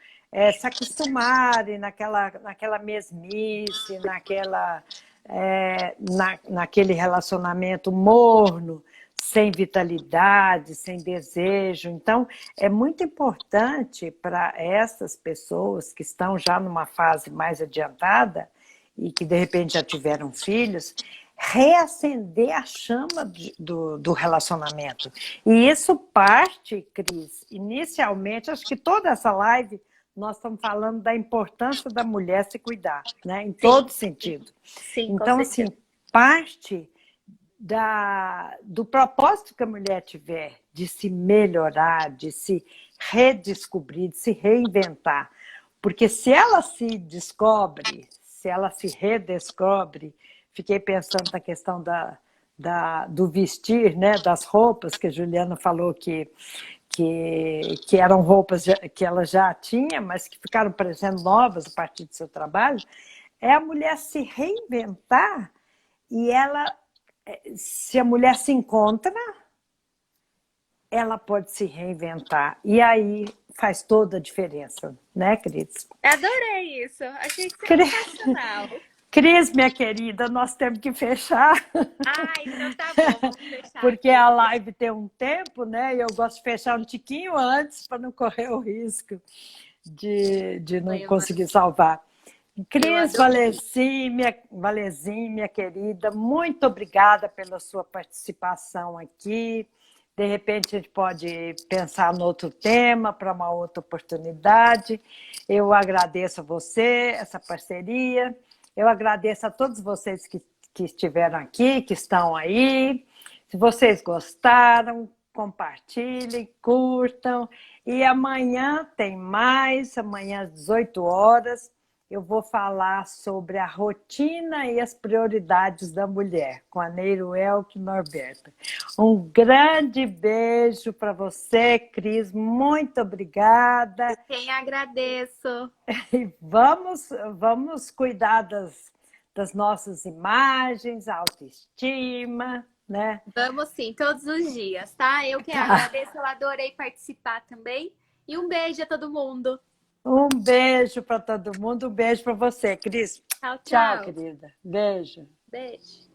se acostumarem naquela mesmice, naquele relacionamento morno, sem vitalidade, sem desejo. Então, é muito importante para essas pessoas que estão já numa fase mais adiantada e que, de repente, já tiveram filhos, reacender a chama do relacionamento. E isso parte, Cris, inicialmente, acho que toda essa live nós estamos falando da importância da mulher se cuidar, né? Em todo sentido. Sim, então, assim, parte do propósito que a mulher tiver de se melhorar, de se redescobrir, de se reinventar. Porque se ela se descobre, se ela se redescobre, fiquei pensando na questão do vestir, né, das roupas, que a Juliana falou que eram roupas que ela já tinha, mas que ficaram parecendo novas a partir do seu trabalho, é a mulher se reinventar e se a mulher se encontra, ela pode se reinventar. E aí faz toda a diferença, né, Cris? Adorei isso. Achei sensacional. Cris, minha querida, nós temos que fechar. Então tá bom, vamos fechar. Porque a live tem um tempo, né? E eu gosto de fechar um tiquinho antes para não correr o risco de não conseguir salvar. Cris Valezin, minha querida, muito obrigada pela sua participação aqui. De repente, a gente pode pensar no outro tema, para uma outra oportunidade. Eu agradeço a você, essa parceria. Eu agradeço a todos vocês que estiveram aqui, que estão aí. Se vocês gostaram, compartilhem, curtam. E amanhã tem mais, amanhã às 18 horas. Eu vou falar sobre a rotina e as prioridades da mulher, com a Neiro Elke Norberta. Um grande beijo para você, Cris. Muito obrigada. Eu quem agradeço. E vamos cuidar das nossas imagens, autoestima, né? Vamos sim, todos os dias, tá? Eu que Tá. agradeço, eu adorei participar também. E um beijo a todo mundo. Um beijo para todo mundo, um beijo para você, Cris. Tchau, Tchau, tchau. querida. Beijo. Beijo.